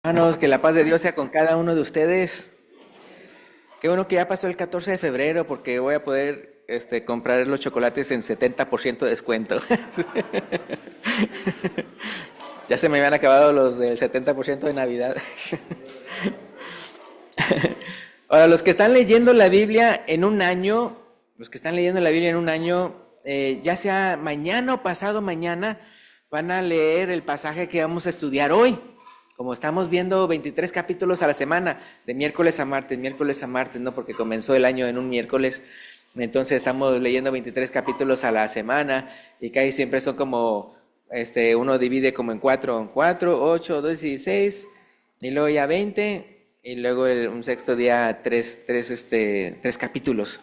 Hermanos, que la paz de Dios sea con cada uno de ustedes. Qué bueno que ya pasó el 14 de febrero porque voy a poder comprar los chocolates en 70% de descuento. Ya se me habían acabado los del 70% de Navidad. Ahora, los que están leyendo la Biblia en un año, ya sea mañana o pasado mañana, van a leer el pasaje que vamos a estudiar hoy. Como estamos viendo 23 capítulos a la semana, de miércoles a martes, ¿no? Porque comenzó el año en un miércoles. Entonces estamos leyendo 23 capítulos a la semana y casi siempre son como, uno divide como en cuatro, 8, 2, 16 y luego ya 20 y luego un sexto día tres capítulos.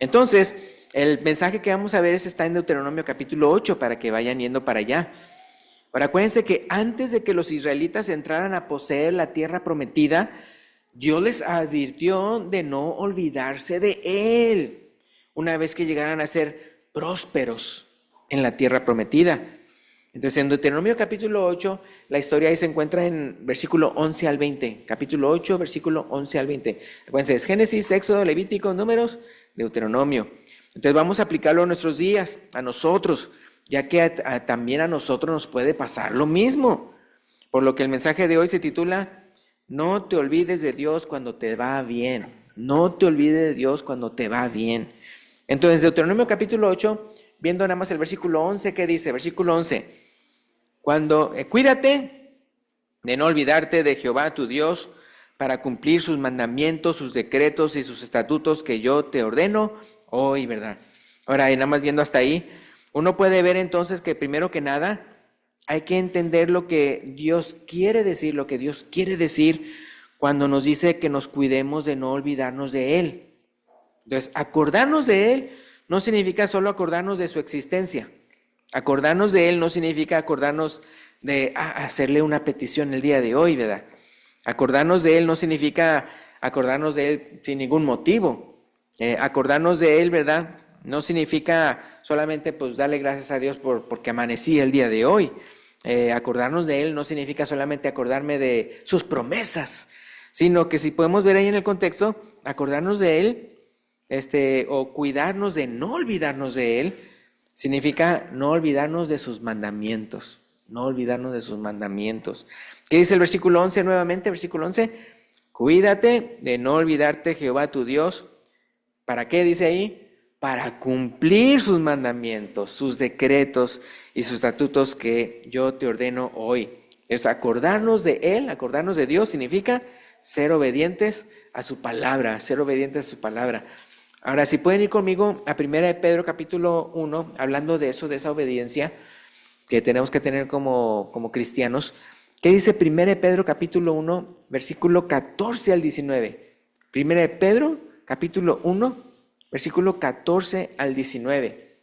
Entonces, el mensaje que vamos a ver está en Deuteronomio capítulo 8 para que vayan yendo para allá. Ahora acuérdense que antes de que los israelitas entraran a poseer la tierra prometida, Dios les advirtió de no olvidarse de Él una vez que llegaran a ser prósperos en la tierra prometida. Entonces en Deuteronomio capítulo 8, la historia ahí se encuentra en versículo 11 al 20. Capítulo 8, versículo 11 al 20. Acuérdense, es Génesis, Éxodo, Levítico, Números, Deuteronomio. Entonces vamos a aplicarlo a nuestros días, a nosotros, ya que también a nosotros nos puede pasar lo mismo. Por lo que el mensaje de hoy se titula, no te olvides de Dios cuando te va bien. No te olvides de Dios cuando te va bien. Entonces, Deuteronomio capítulo 8, viendo nada más el versículo 11, ¿qué dice? Versículo 11, cuídate de no olvidarte de Jehová tu Dios para cumplir sus mandamientos, sus decretos y sus estatutos que yo te ordeno hoy, ¿verdad? Ahora, y nada más viendo hasta ahí, uno puede ver entonces que primero que nada hay que entender lo que Dios quiere decir, cuando nos dice que nos cuidemos de no olvidarnos de Él. Entonces, acordarnos de Él no significa solo acordarnos de su existencia. Acordarnos de Él no significa acordarnos de hacerle una petición el día de hoy, ¿verdad? Acordarnos de Él no significa acordarnos de Él sin ningún motivo. Acordarnos de Él, ¿verdad? No significa solamente pues darle gracias a Dios porque amanecí el día de hoy. Acordarnos de Él no significa solamente acordarme de sus promesas, sino que si podemos ver ahí en el contexto, acordarnos de Él, o cuidarnos de no olvidarnos de Él, significa no olvidarnos de sus mandamientos, no olvidarnos de sus mandamientos. ¿Qué dice el versículo 11 nuevamente? Versículo 11, cuídate de no olvidarte Jehová tu Dios. ¿Para qué dice ahí? Para cumplir sus mandamientos, sus decretos y sus estatutos que yo te ordeno hoy. Es acordarnos de Él, acordarnos de Dios, significa ser obedientes a su palabra, ser obedientes a su palabra. Ahora, si pueden ir conmigo a 1 de Pedro capítulo 1, hablando de eso, de esa obediencia que tenemos que tener como cristianos. ¿Qué dice 1 de Pedro capítulo 1, versículo 14 al 19? 1 de Pedro capítulo 1, versículo 14 al 19.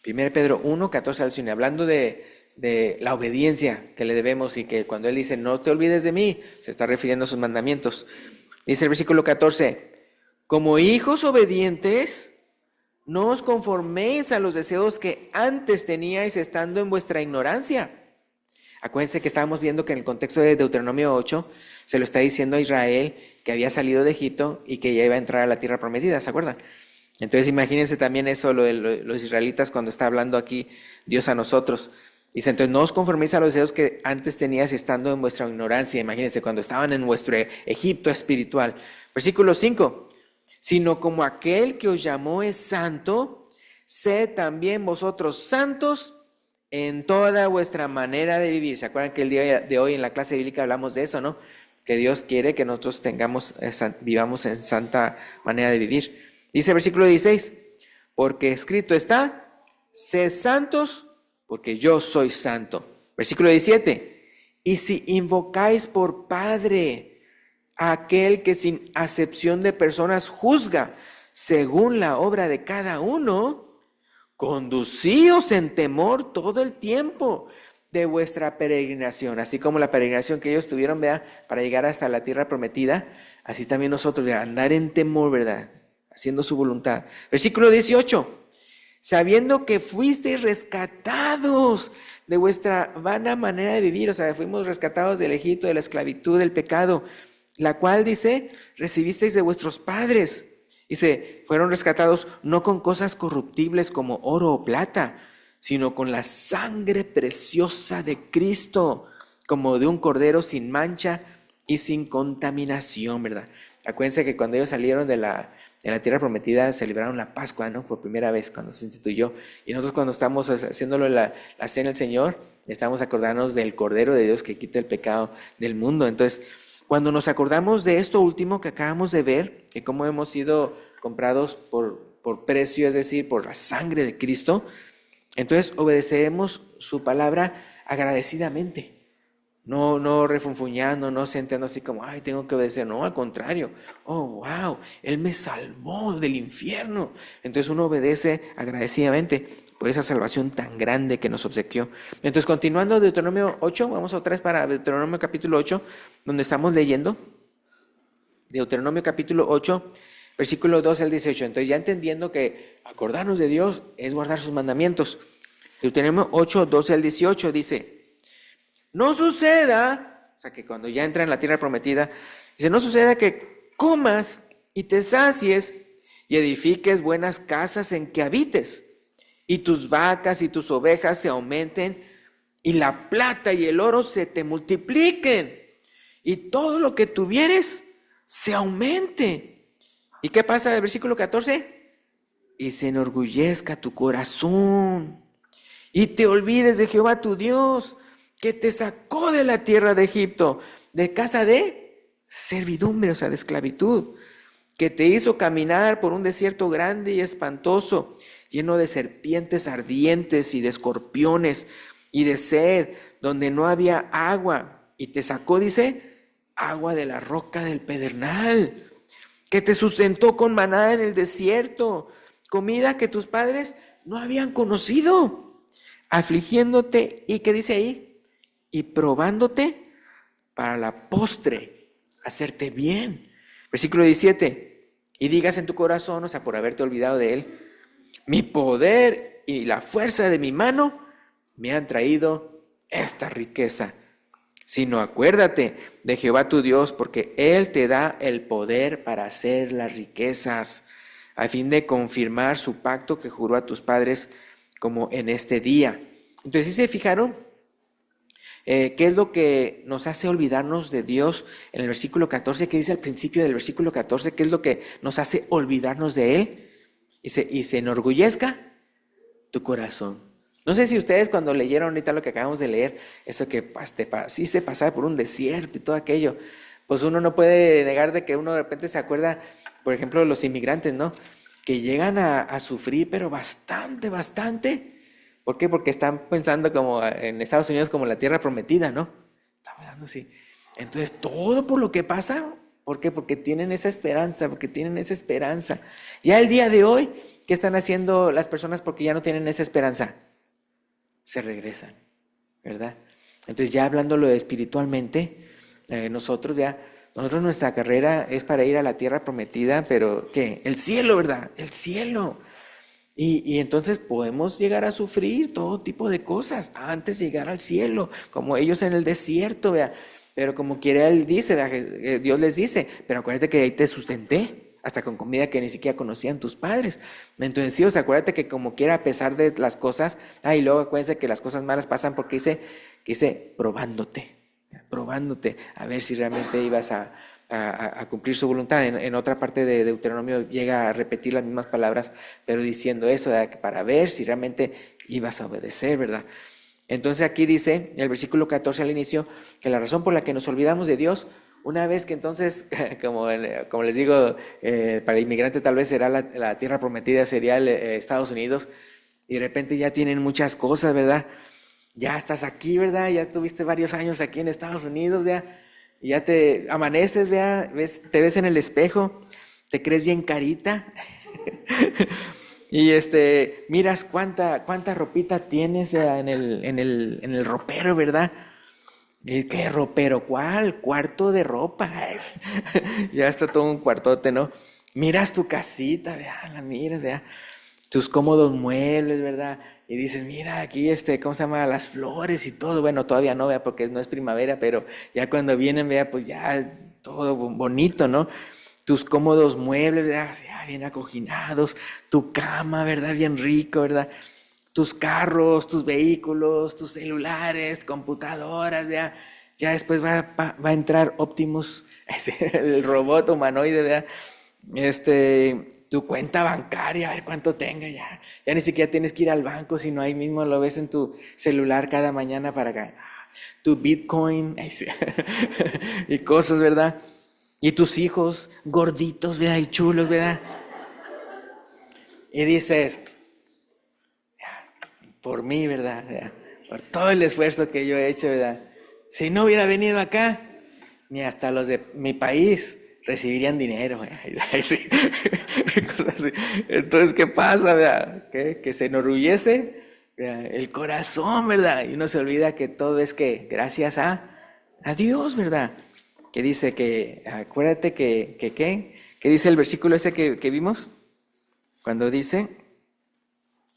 1 Pedro 1, 14 al 19, hablando de la obediencia que le debemos y que cuando Él dice, no te olvides de mí, se está refiriendo a sus mandamientos. Dice el versículo 14, como hijos obedientes, no os conforméis a los deseos que antes teníais estando en vuestra ignorancia. Acuérdense que estábamos viendo que en el contexto de Deuteronomio 8 se lo está diciendo a Israel que había salido de Egipto y que ya iba a entrar a la tierra prometida, ¿se acuerdan? Entonces imagínense también eso, lo de los israelitas cuando está hablando aquí Dios a nosotros. Dice, entonces no os conforméis a los deseos que antes teníais estando en vuestra ignorancia. Imagínense cuando estaban en vuestro Egipto espiritual. Versículo 5, sino como aquel que os llamó es santo, sed también vosotros santos en toda vuestra manera de vivir. ¿Se acuerdan que el día de hoy en la clase bíblica hablamos de eso, no? Que Dios quiere que nosotros vivamos en santa manera de vivir. Dice el versículo 16, porque escrito está, sed santos, porque yo soy santo. Versículo 17, y si invocáis por Padre a aquel que sin acepción de personas juzga según la obra de cada uno, conducíos en temor todo el tiempo de vuestra peregrinación, así como la peregrinación que ellos tuvieron, ¿verdad?, para llegar hasta la tierra prometida, así también nosotros, ¿verdad?, andar en temor, ¿verdad?, haciendo su voluntad. Versículo 18, sabiendo que fuisteis rescatados de vuestra vana manera de vivir. O sea, fuimos rescatados del Egipto, de la esclavitud, del pecado, la cual, dice, recibisteis de vuestros padres. Dice, fueron rescatados no con cosas corruptibles como oro o plata, sino con la sangre preciosa de Cristo, como de un cordero sin mancha y sin contaminación, ¿verdad? Acuérdense que cuando ellos salieron de la tierra prometida, celebraron la Pascua, ¿no? Por primera vez, cuando se instituyó. Y nosotros cuando estamos haciéndolo la cena del Señor, estamos acordándonos del Cordero de Dios que quita el pecado del mundo. Entonces, cuando nos acordamos de esto último que acabamos de ver, que cómo hemos sido comprados por precio, es decir, por la sangre de Cristo, entonces obedeceremos su palabra agradecidamente. No refunfuñando, no sentando así como, ay, tengo que obedecer. No, al contrario. Oh, wow, Él me salvó del infierno. Entonces uno obedece agradecidamente por esa salvación tan grande que nos obsequió. Entonces, continuando Deuteronomio 8, vamos otra vez para Deuteronomio capítulo 8, donde estamos leyendo. Deuteronomio capítulo 8, versículo 12 al 18. Entonces, ya entendiendo que acordarnos de Dios es guardar sus mandamientos. Deuteronomio 8, 12 al 18 dice: no suceda, o sea, que cuando ya entra en la tierra prometida, dice, no suceda que comas y te sacies y edifiques buenas casas en que habites, y tus vacas y tus ovejas se aumenten, y la plata y el oro se te multipliquen, y todo lo que tuvieres se aumente. ¿Y qué pasa del versículo 14? Y se enorgullezca tu corazón, y te olvides de Jehová tu Dios, que te sacó de la tierra de Egipto, de casa de servidumbre, o sea, de esclavitud, que te hizo caminar por un desierto grande y espantoso, lleno de serpientes ardientes y de escorpiones y de sed, donde no había agua, y te sacó, dice, agua de la roca del pedernal, que te sustentó con maná en el desierto, comida que tus padres no habían conocido, afligiéndote, ¿y qué dice ahí? Y probándote para la postre, hacerte bien. Versículo 17, y digas en tu corazón, o sea, por haberte olvidado de Él, mi poder y la fuerza de mi mano me han traído esta riqueza. Sino acuérdate de Jehová tu Dios, porque Él te da el poder para hacer las riquezas, a fin de confirmar su pacto que juró a tus padres, como en este día. Entonces, ¿sí se fijaron? ¿Qué es lo que nos hace olvidarnos de Dios en el versículo 14? ¿Qué dice al principio del versículo 14? ¿Qué es lo que nos hace olvidarnos de Él? Y se enorgullezca tu corazón. No sé si ustedes cuando leyeron ahorita lo que acabamos de leer, eso que te hiciste pasar por un desierto y todo aquello, pues uno no puede negar de que uno de repente se acuerda, por ejemplo, de los inmigrantes, ¿no? Que llegan a sufrir, pero bastante. ¿Por qué? Porque están pensando como en Estados Unidos como la tierra prometida, ¿no? Están pensando así. Entonces, todo por lo que pasa, ¿por qué? Porque tienen esa esperanza, Ya el día de hoy, ¿qué están haciendo las personas porque ya no tienen esa esperanza? Se regresan, ¿verdad? Entonces, ya hablándolo espiritualmente, nosotros nuestra carrera es para ir a la tierra prometida, pero ¿qué? El cielo, ¿verdad? El cielo. Y entonces podemos llegar a sufrir todo tipo de cosas antes de llegar al cielo, como ellos en el desierto, vea. Pero como quiera Él dice, vea, Dios les dice, pero acuérdate que ahí te sustenté, hasta con comida que ni siquiera conocían tus padres. Entonces sí, o sea, acuérdate que como quiera, a pesar de las cosas, y luego acuérdense que las cosas malas pasan porque dice probándote, a ver si realmente ibas a cumplir su voluntad. En otra parte de Deuteronomio llega a repetir las mismas palabras, pero diciendo eso, para ver si realmente ibas a obedecer, ¿verdad? Entonces aquí dice, el versículo 14 al inicio, que la razón por la que nos olvidamos de Dios, una vez que entonces, como les digo, para el inmigrante tal vez será la tierra prometida, sería Estados Unidos, y de repente ya tienen muchas cosas, ¿verdad? Ya estás aquí, ¿verdad? Ya tuviste varios años aquí en Estados Unidos, ¿verdad? Y ya te amaneces, ¿verdad? Te ves en el espejo, te crees bien carita y miras cuánta ropita tienes, ¿verdad? en el ropero, ¿verdad? ¿Y qué ropero? ¿Cuál? Cuarto de ropa. Ya está todo un cuartote, ¿no? Miras tu casita, ¿verdad? La miras, ¿verdad? tus cómodos muebles, ¿verdad? Y dices, mira, aquí ¿cómo se llama? Las flores y todo. Bueno, todavía no, vea, porque no es primavera, pero ya cuando vienen, vea, pues ya todo bonito, ¿no? Tus cómodos muebles, ¿verdad? Ya bien acoginados, tu cama, ¿verdad? Bien rico, ¿verdad? Tus carros, tus vehículos, tus celulares, computadoras, ¿verdad? Ya después va a entrar Optimus, el robot humanoide, ¿verdad? Tu cuenta bancaria, a ver cuánto tenga ya. Ya ni siquiera tienes que ir al banco, sino ahí mismo lo ves en tu celular cada mañana para acá. Tu Bitcoin, y cosas, ¿verdad? Y tus hijos gorditos, ¿verdad? Y chulos, ¿verdad? Y dices, por mí, ¿verdad? ¿Verdad? Por todo el esfuerzo que yo he hecho, ¿verdad? Si no hubiera venido acá, ni hasta los de mi país recibirían dinero, ¿verdad? Sí. Cosas así. Entonces, ¿qué pasa, verdad? Que se enorgullece, ¿verdad? El corazón, ¿verdad? Y uno se olvida que todo es que gracias a Dios, ¿verdad? Que dice que, acuérdate que dice el versículo ese que vimos, cuando dice,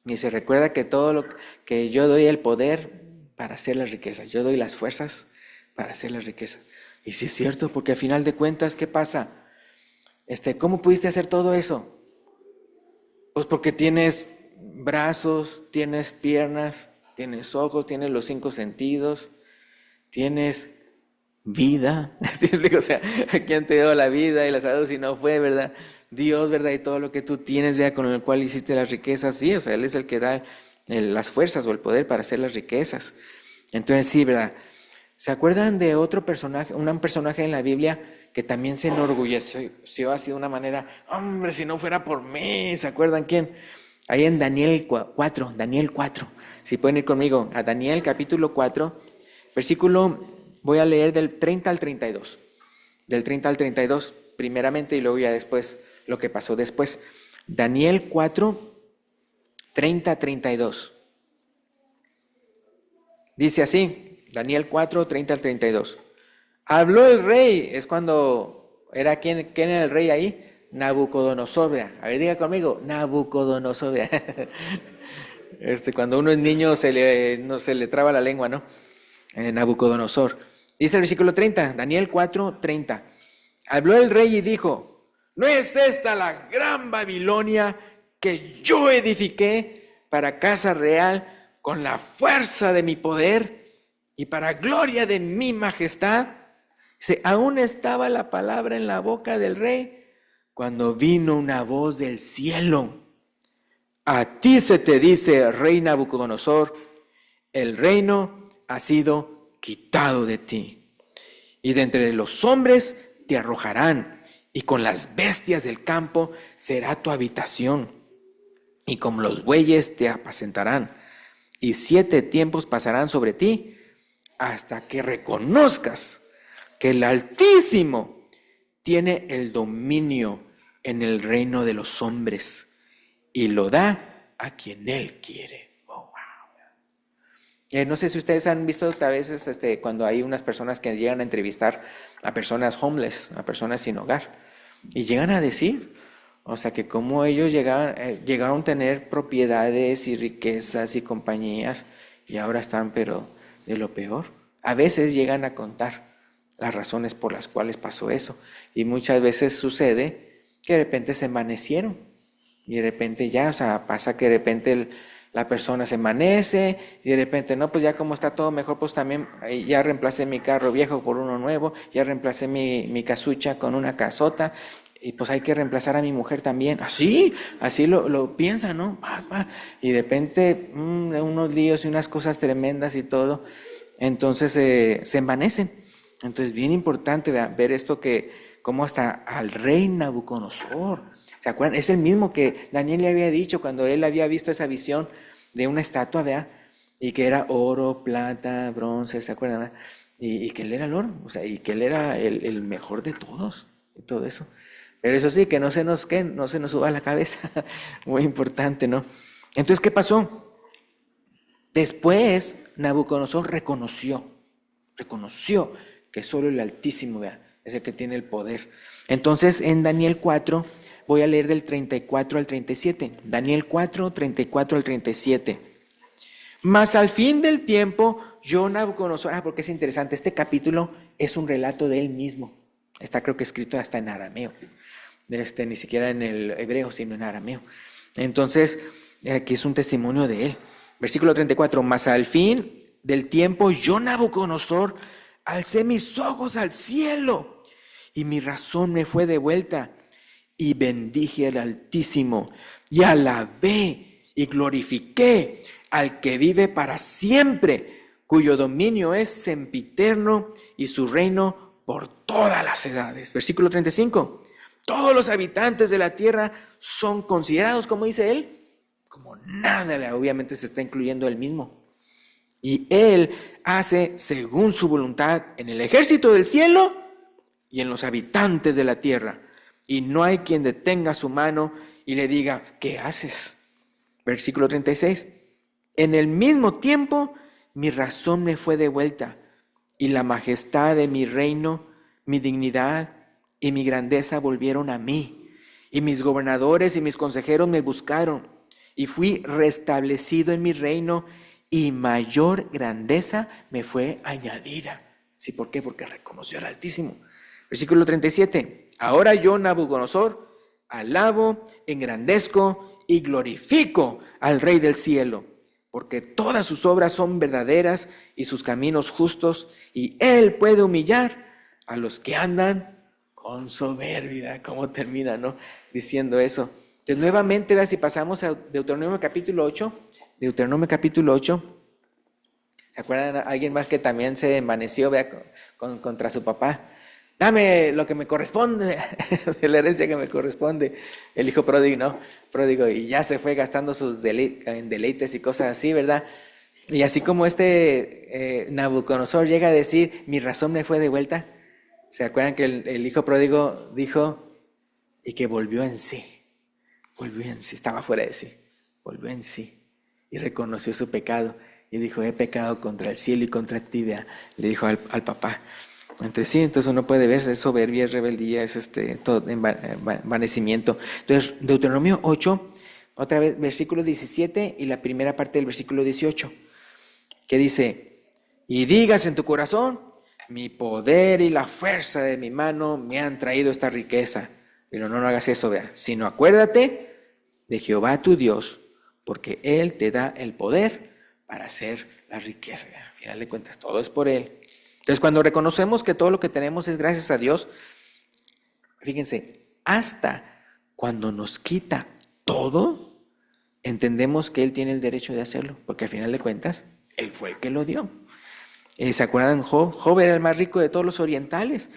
recuerda que todo lo que yo doy el poder para hacer las riquezas, yo doy las fuerzas para hacer las riquezas. Y sí es cierto, porque al final de cuentas, ¿qué pasa? ¿Cómo pudiste hacer todo eso? Pues porque tienes brazos, tienes piernas, tienes ojos, tienes los 5 sentidos, tienes vida. ¿Sí me explico? O sea, ¿quién te dio la vida y la salud si no fue, verdad? Dios, ¿verdad? Y todo lo que tú tienes, vea, con el cual hiciste las riquezas, sí, o sea, Él es el que da las fuerzas o el poder para hacer las riquezas. Entonces, sí, ¿verdad? ¿Se acuerdan de otro personaje, un personaje en la Biblia que también se enorgulleció así de una manera? Hombre, si no fuera por mí, ¿se acuerdan quién? Ahí en Daniel 4, Daniel 4. Si pueden ir conmigo a Daniel capítulo 4, versículo, voy a leer del 30 al 32. Del 30 al 32, primeramente, y luego ya después lo que pasó después. Daniel 4, 30, 32. Dice así, Daniel 4, 30 al 32. Habló el rey, es cuando era ¿quién era el rey ahí? Nabucodonosor, vea. A ver, diga conmigo, Nabucodonosor, vea. Cuando uno es niño no, se le traba la lengua, ¿no? Nabucodonosor. Dice el versículo 30, Daniel 4, 30. Habló el rey y dijo, ¿no es esta la gran Babilonia que yo edifiqué para casa real con la fuerza de mi poder y para gloria de mi majestad? Aún estaba la palabra en la boca del rey cuando vino una voz del cielo. A ti se te dice, rey Nabucodonosor, el reino ha sido quitado de ti. Y de entre los hombres te arrojarán, y con las bestias del campo será tu habitación. Y como los bueyes te apacentarán. Y 7 tiempos pasarán sobre ti, hasta que reconozcas que el Altísimo tiene el dominio en el reino de los hombres y lo da a quien Él quiere. Oh, wow. No sé si ustedes han visto a veces cuando hay unas personas que llegan a entrevistar a personas homeless, a personas sin hogar, y llegan a decir, o sea, que cómo ellos llegaron a tener propiedades y riquezas y compañías y ahora están, pero de lo peor. A veces llegan a contar las razones por las cuales pasó eso. Y muchas veces sucede que de repente se envanecieron. Y de repente ya, o sea, pasa que de repente la persona se envanece y de repente, no, pues ya como está todo mejor, pues también ya reemplacé mi carro viejo por uno nuevo, ya reemplacé mi casucha con una casota y pues hay que reemplazar a mi mujer también. Así lo piensa, ¿no? Y de repente unos líos y unas cosas tremendas y todo, entonces se envanecen. Entonces, bien importante ver esto como hasta al rey Nabucodonosor, ¿se acuerdan? Es el mismo que Daniel le había dicho cuando él había visto esa visión de una estatua, ¿verdad? Y que era oro, plata, bronce, ¿se acuerdan? ¿Verdad? Y que él era el oro, o sea, y que él era el mejor de todos, y todo eso. Pero eso sí, que no se nos suba a la cabeza, muy importante, ¿no? Entonces, ¿qué pasó? Después, Nabucodonosor reconoció que solo el Altísimo, ¿verdad?, es el que tiene el poder. Entonces, en Daniel 4, Voy a leer del 34 al 37. Daniel 4, 34 al 37. Mas al fin del tiempo, yo Nabucodonosor, porque es interesante, este capítulo es un relato de él mismo. Está creo que escrito hasta en arameo. Ni siquiera en el hebreo, sino en arameo. Entonces, aquí es un testimonio de él. Versículo 34. Mas al fin del tiempo, yo Nabucodonosor, alcé mis ojos al cielo y mi razón me fue devuelta. Y bendije al Altísimo, y alabé y glorifiqué al que vive para siempre, cuyo dominio es sempiterno y su reino por todas las edades. Versículo 35. Todos los habitantes de la tierra son considerados, como dice él, como nada. Obviamente se está incluyendo él mismo. Y él hace según su voluntad en el ejército del cielo y en los habitantes de la tierra. Y no hay quien detenga su mano y le diga, ¿qué haces? Versículo 36. En el mismo tiempo mi razón me fue devuelta, y la majestad de mi reino, mi dignidad y mi grandeza volvieron a mí. Y mis gobernadores y mis consejeros me buscaron, y fui restablecido en mi reino, y mayor grandeza me fue añadida. ¿Sí? ¿Por qué? Porque reconoció al Altísimo. Versículo 37. Ahora yo, Nabucodonosor, alabo, engrandezco y glorifico al Rey del cielo, porque todas sus obras son verdaderas y sus caminos justos, y él puede humillar a los que andan con soberbia. ¿Cómo termina, no? Diciendo eso. Entonces, nuevamente, vea, si pasamos a Deuteronomio capítulo 8, ¿se acuerdan? Alguien más que también se envaneció, vea, contra su papá. Dame lo que me corresponde, de la herencia que me corresponde. El hijo pródigo, ¿no? Pródigo, y ya se fue gastando sus deleites y cosas así, ¿verdad? Y así como Nabucodonosor llega a decir, mi razón me fue devuelta. ¿Se acuerdan que el hijo pródigo dijo, y que volvió en sí, estaba fuera de sí, volvió en sí, y reconoció su pecado, y dijo, he pecado contra el cielo y contra ti, le dijo al papá. Entonces sí, entonces uno puede ver, es soberbia, es rebeldía, es todo envanecimiento. Entonces, Deuteronomio 8, otra vez, versículo 17 y la primera parte del versículo 18, que dice, y digas en tu corazón, mi poder y la fuerza de mi mano me han traído esta riqueza. Pero no hagas eso, vea, sino acuérdate de Jehová tu Dios, porque Él te da el poder para hacer la riqueza. Al final de cuentas, todo es por Él. Entonces, cuando reconocemos que todo lo que tenemos es gracias a Dios, fíjense, hasta cuando nos quita todo, entendemos que Él tiene el derecho de hacerlo, porque al final de cuentas, Él fue el que lo dio. ¿Se acuerdan? Job era el más rico de todos los orientales.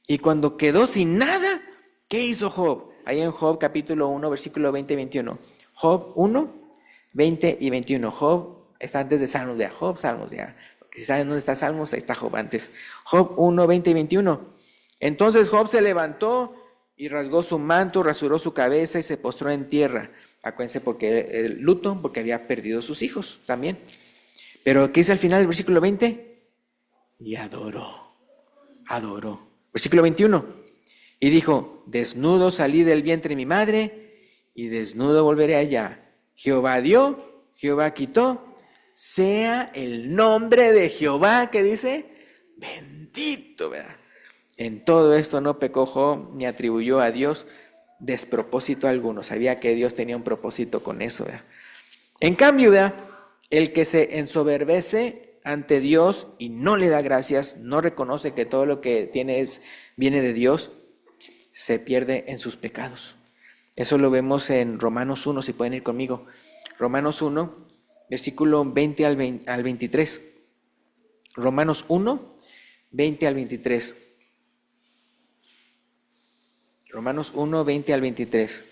Y cuando quedó sin nada, ¿qué hizo Job? Ahí en Job capítulo 1, versículo 20 y 21. Job 1, 20 y 21. Job está antes de Salmos, ya. Job, Salmos, ya. Si saben dónde está Salmos, ahí está Job antes. Job 1, 20 y 21. Entonces Job se levantó y rasgó su manto, rasuró su cabeza y se postró en tierra. Acuérdense porque el luto, porque había perdido sus hijos también. Pero ¿qué dice al final del versículo 20? Y adoró. Versículo 21. Y dijo, desnudo salí del vientre de mi madre y desnudo volveré allá. Jehová dio, Jehová quitó. Sea el nombre de Jehová, ¿qué dice? Bendito, ¿verdad? En todo esto no pecó Job ni atribuyó a Dios despropósito alguno. Sabía que Dios tenía un propósito con eso, ¿verdad? En cambio, ¿verdad? El que se ensoberbece ante Dios y no le da gracias, no reconoce que todo lo que tiene viene de Dios, se pierde en sus pecados. Eso lo vemos en Romanos 1, si pueden ir conmigo. Romanos 1, versículo 20 al 23. Romanos 1, 20 al 23. Romanos 1, 20 al 23.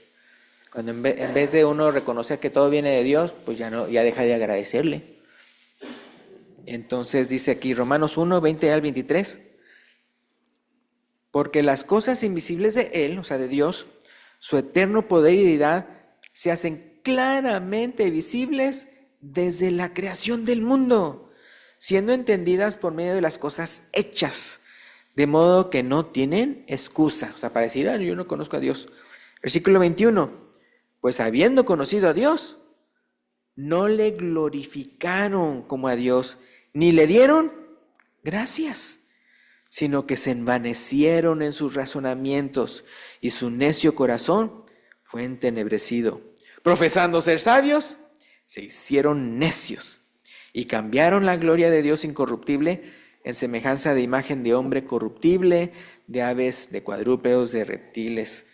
Cuando en vez de uno reconocer que todo viene de Dios, pues ya deja de agradecerle. Entonces dice aquí Romanos 1, 20 al 23. Porque las cosas invisibles de Él, o sea, de Dios, su eterno poder y deidad, se hacen claramente visibles desde la creación del mundo, siendo entendidas por medio de las cosas hechas, de modo que no tienen excusa. O sea, para decir, yo no conozco a Dios. Versículo 21. Pues habiendo conocido a Dios, no le glorificaron como a Dios, ni le dieron gracias, sino que se envanecieron en sus razonamientos y su necio corazón fue entenebrecido. Profesando ser sabios, se hicieron necios y cambiaron la gloria de Dios incorruptible en semejanza de imagen de hombre corruptible, de aves, de cuadrúpedos, de reptiles.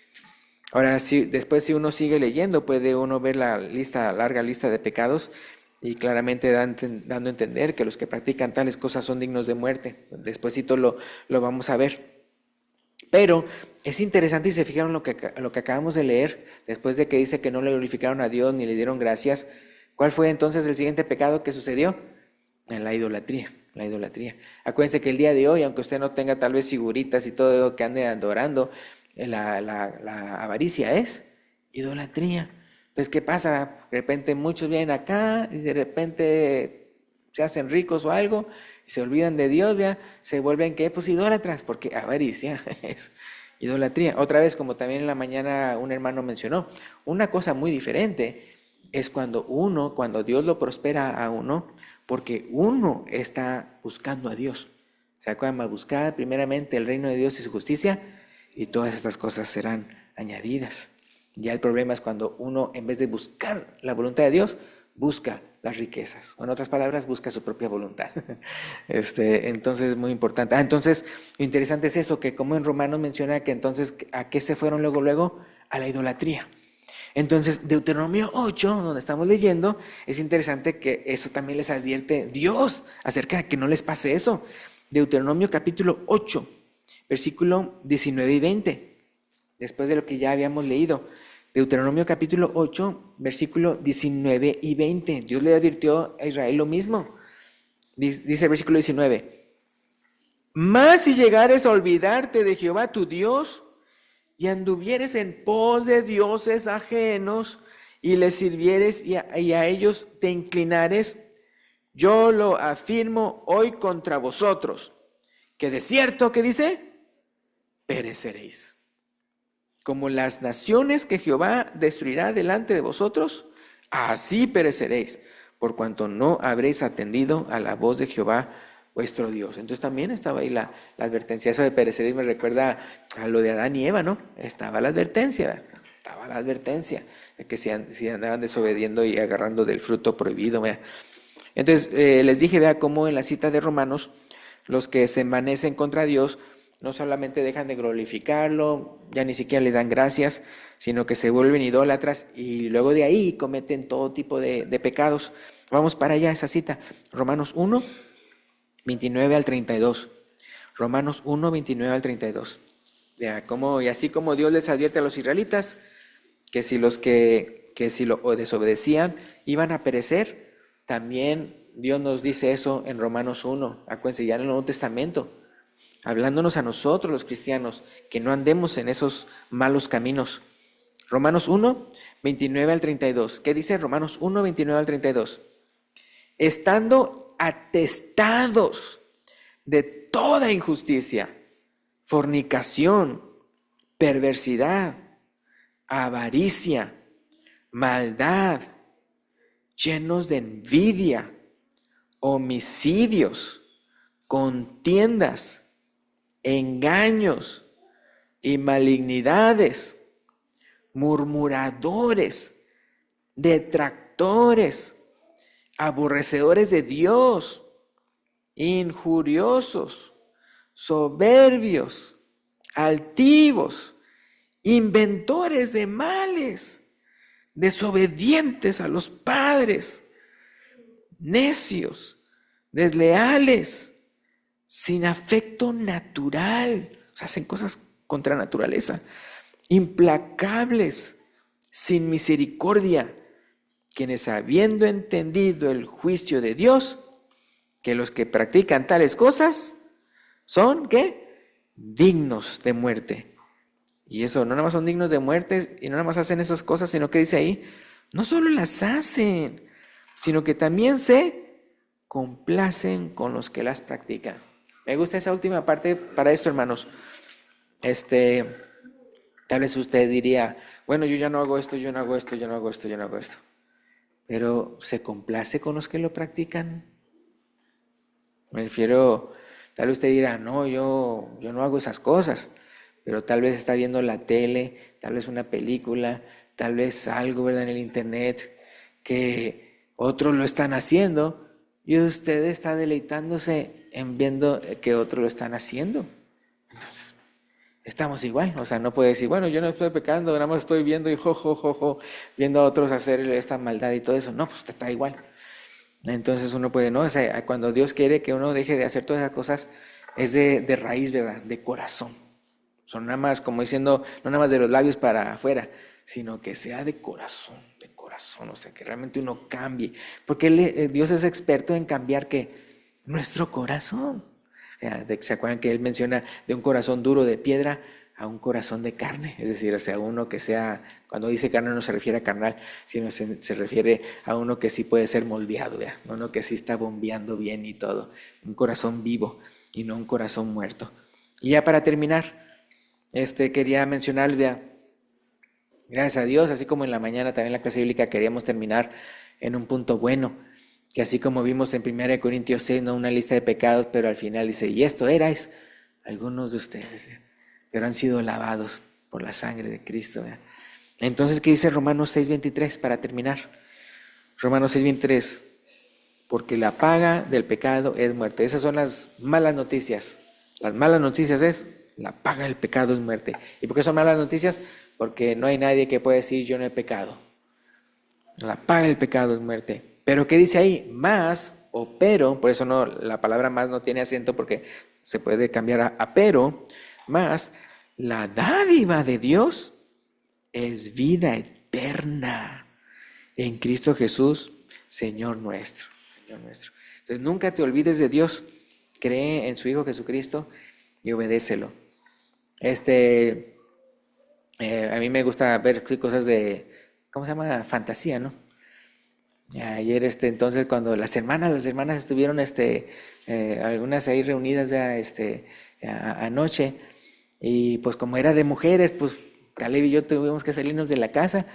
Ahora, después si uno sigue leyendo, puede uno ver la larga lista de pecados y claramente dando a entender que los que practican tales cosas son dignos de muerte. Despuésito lo vamos a ver. Pero es interesante, y se fijaron lo que acabamos de leer, después de que dice que no le glorificaron a Dios ni le dieron gracias. ¿Cuál fue entonces el siguiente pecado que sucedió? En la idolatría. La idolatría. Acuérdense que el día de hoy, aunque usted no tenga tal vez figuritas y todo lo que ande adorando, la avaricia es idolatría. Entonces, ¿qué pasa? De repente muchos vienen acá y de repente se hacen ricos o algo y se olvidan de Dios, ¿ya? Se vuelven, ¿qué? Pues idólatras, porque avaricia es idolatría. Otra vez, como también en la mañana un hermano mencionó, una cosa muy diferente es cuando Dios lo prospera a uno, porque uno está buscando a Dios. ¿Se acuerdan? Buscar primeramente el reino de Dios y su justicia, y todas estas cosas serán añadidas. Ya el problema es cuando uno, en vez de buscar la voluntad de Dios, busca las riquezas, o en otras palabras, busca su propia voluntad. Entonces es muy importante. Entonces, lo interesante es eso, que como en Romanos menciona que entonces, ¿a qué se fueron luego? A la idolatría. Entonces, Deuteronomio 8, donde estamos leyendo, es interesante que eso también les advierte Dios acerca de que no les pase eso. Deuteronomio capítulo 8, versículo 19 y 20, después de lo que ya habíamos leído. Deuteronomio capítulo 8, versículo 19 y 20. Dios le advirtió a Israel lo mismo. Dice el versículo 19: Mas si llegares a olvidarte de Jehová tu Dios, y anduvieres en pos de dioses ajenos, y les sirvieres y a ellos te inclinares, yo lo afirmo hoy contra vosotros, que de cierto, ¿qué dice? Pereceréis. Como las naciones que Jehová destruirá delante de vosotros, así pereceréis, por cuanto no habréis atendido a la voz de Jehová vuestro Dios. Entonces también estaba ahí la advertencia. Eso de pereceréis me recuerda a lo de Adán y Eva, ¿no? Estaba la advertencia de que si andaban desobediendo y agarrando del fruto prohibido. ¿Verdad? Entonces les dije, vea cómo en la cita de Romanos, los que se envanecen contra Dios no solamente dejan de glorificarlo, ya ni siquiera le dan gracias, sino que se vuelven idólatras y luego de ahí cometen todo tipo de pecados. Vamos para allá, esa cita. Romanos 1, 29 al 32. Romanos 1, 29 al 32. Ya, y así como Dios les advierte a los israelitas que si si lo desobedecían iban a perecer, también Dios nos dice eso en Romanos 1. Acuérdense, ya en el Nuevo Testamento, hablándonos a nosotros los cristianos, que no andemos en esos malos caminos. Romanos 1, 29 al 32. ¿Qué dice Romanos 1, 29 al 32? Estando atestados de toda injusticia, fornicación, perversidad, avaricia, maldad, llenos de envidia, homicidios, contiendas, engaños y malignidades, murmuradores, detractores, aborrecedores de Dios, injuriosos, soberbios, altivos, inventores de males, desobedientes a los padres, necios, desleales, sin afecto natural, o sea, hacen cosas contra naturaleza, implacables, sin misericordia, quienes habiendo entendido el juicio de Dios, que los que practican tales cosas son, ¿qué? Dignos de muerte. Y eso, no nada más son dignos de muerte y no nada más hacen esas cosas, sino que dice ahí, no solo las hacen, sino que también se complacen con los que las practican. Me gusta esa última parte para esto, hermanos. Tal vez usted diría, bueno, yo ya no hago esto, yo no hago esto, yo no hago esto, yo no hago esto. Pero ¿se complace con los que lo practican? Me refiero, tal vez usted dirá, no, yo no hago esas cosas, pero tal vez está viendo la tele, tal vez una película, tal vez algo, ¿verdad?, en el internet, que otros lo están haciendo y usted está deleitándose en viendo que otros lo están haciendo. Estamos igual, o sea, no puede decir, bueno, yo no estoy pecando, nada más estoy viendo y viendo a otros hacer esta maldad y todo eso. No, pues usted está igual. Entonces uno puede, ¿no? O sea, cuando Dios quiere que uno deje de hacer todas esas cosas, es de raíz, ¿verdad? De corazón. Son nada más, como diciendo, no nada más de los labios para afuera, sino que sea de corazón, o sea, que realmente uno cambie. Porque Dios es experto en cambiar, ¿qué? Nuestro corazón. ¿Se acuerdan que Él menciona de un corazón duro de piedra a un corazón de carne? Es decir, o sea, uno que sea, cuando dice carne no se refiere a carnal, sino se refiere a uno que sí puede ser moldeado, ¿verdad? Uno que sí está bombeando bien y todo. Un corazón vivo y no un corazón muerto. Y ya para terminar, quería mencionar, ¿verdad? Gracias a Dios, así como en la mañana también la clase bíblica queríamos terminar en un punto bueno, que así como vimos en 1 Corintios 6, no una lista de pecados, pero al final dice, y esto erais algunos de ustedes, ¿verdad?, pero han sido lavados por la sangre de Cristo, ¿verdad? Entonces, ¿qué dice Romanos 6:23 para terminar? Romanos 6:23, porque la paga del pecado es muerte. Esas son las malas noticias. Las malas noticias es, la paga del pecado es muerte. ¿Y por qué son malas noticias? Porque no hay nadie que pueda decir yo no he pecado. La paga del pecado es muerte. Pero ¿qué dice ahí? Más o pero, por eso no, la palabra más no tiene acento porque se puede cambiar a pero, más la dádiva de Dios es vida eterna en Cristo Jesús, Señor nuestro. Señor nuestro. Entonces nunca te olvides de Dios, cree en su Hijo Jesucristo y obedécelo. A mí me gusta ver cosas de, ¿cómo se llama? Fantasía, ¿no? Ayer, entonces, cuando las hermanas estuvieron, algunas ahí reunidas, ¿verdad?, anoche, y pues como era de mujeres, pues Caleb y yo tuvimos que salirnos de la casa,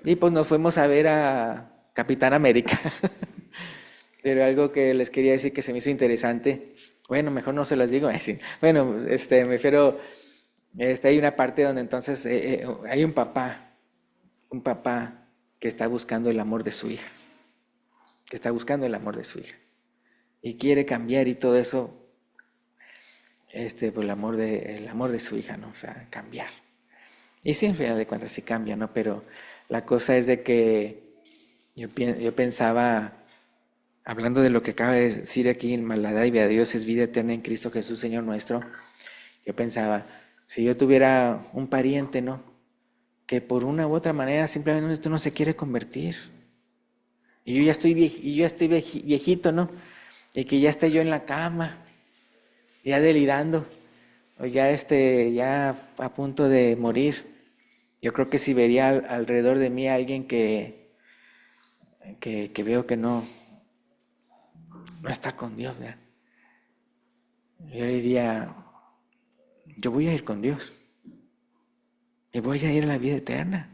y pues nos fuimos a ver a Capitán América. Pero algo que les quería decir que se me hizo interesante, bueno, mejor no se las digo, así. Bueno, me refiero, hay una parte donde entonces hay un papá que está buscando el amor de su hija, que está buscando el amor de su hija y quiere cambiar y todo eso, por el amor de su hija, ¿no? O sea, cambiar. Y sí, al final de cuentas sí cambia, ¿no? Pero la cosa es de que yo pensaba, hablando de lo que acaba de decir aquí, en la dádiva de Dios es vida eterna en Cristo Jesús, Señor nuestro. Yo pensaba, si yo tuviera un pariente, ¿no?, que por una u otra manera simplemente esto no se quiere convertir. Y yo ya estoy viejito, ¿no? Y que ya esté yo en la cama, ya delirando, o ya a punto de morir. Yo creo que si vería alrededor de mí a alguien que veo que no está con Dios, ¿verdad?, yo le diría, yo voy a ir con Dios y voy a ir a la vida eterna.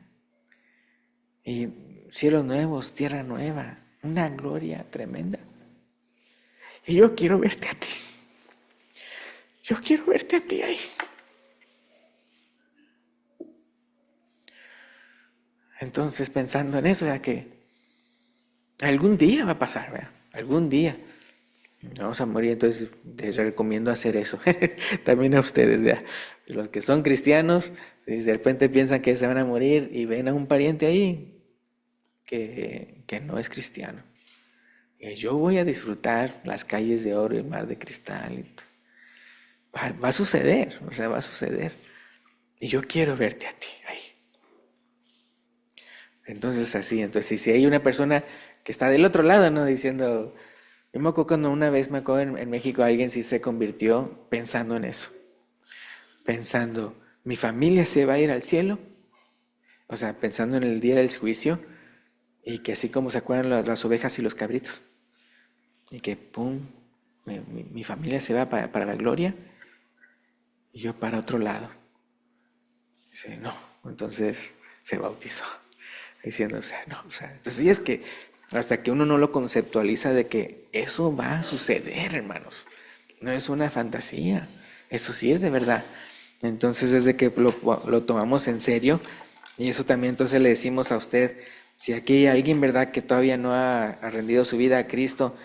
Y cielos nuevos, tierra nueva, una gloria tremenda. Y yo quiero verte a ti. Yo quiero verte a ti ahí. Entonces, pensando en eso, ya que algún día va a pasar, ¿verdad? Algún día vamos a morir, entonces les recomiendo hacer eso. También a ustedes, ¿verdad? Los que son cristianos, si de repente piensan que se van a morir y ven a un pariente ahí que no es cristiano. Y yo voy a disfrutar las calles de oro y mar de cristal. Va a suceder, o sea, va a suceder. Y yo quiero verte a ti ahí. Entonces si hay una persona que está del otro lado, ¿no?, diciendo, yo me acuerdo cuando una vez en México alguien sí se convirtió pensando en eso, pensando, mi familia se va a ir al cielo, o sea, pensando en el día del juicio, y que así como se acuerdan las ovejas y los cabritos, y que pum, mi familia se va para la gloria, y yo para otro lado. Dice, no, entonces se bautizó. Diciendo, o sea, no, o sea, entonces sí es que hasta que uno no lo conceptualiza de que eso va a suceder, hermanos, no es una fantasía, eso sí es de verdad. Entonces desde que lo tomamos en serio, y eso también entonces le decimos a usted, si aquí hay alguien, ¿verdad?, que todavía no ha rendido su vida a Cristo,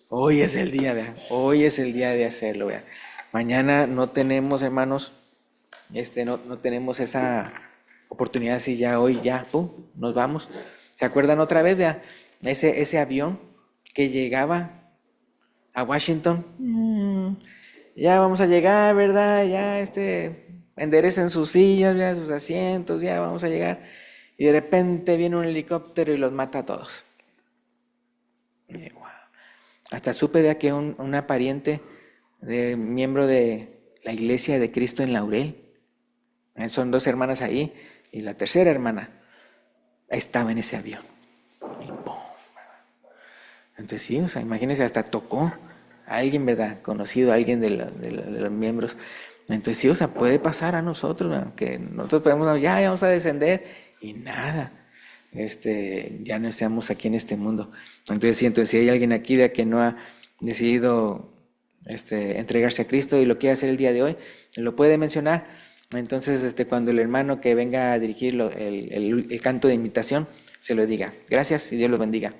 hoy es el día, ¿verdad? Hoy es el día de hacerlo, ¿verdad? Mañana no tenemos, hermanos, no tenemos esa oportunidad así ya hoy, ya, pum, nos vamos. ¿Se acuerdan otra vez de ese avión que llegaba a Washington? Ya vamos a llegar, ¿verdad? Ya enderecen sus sillas, ya sus asientos, ya vamos a llegar. Y de repente viene un helicóptero y los mata a todos. Y, wow. Hasta supe de que una pariente miembro de la iglesia de Cristo en Laurel, son dos hermanas ahí, y la tercera hermana estaba en ese avión. Y ¡pum! Entonces sí, o sea, imagínense, hasta tocó a alguien, ¿verdad? Conocido, a alguien de los miembros. Entonces sí, o sea, puede pasar a nosotros, ¿verdad? Que nosotros podemos, ya vamos a descender y nada. Ya no estamos aquí en este mundo. Entonces si hay alguien aquí de que no ha decidido entregarse a Cristo y lo quiere hacer el día de hoy, lo puede mencionar. Entonces, cuando el hermano que venga a dirigir el canto de invitación, se lo diga. Gracias y Dios los bendiga.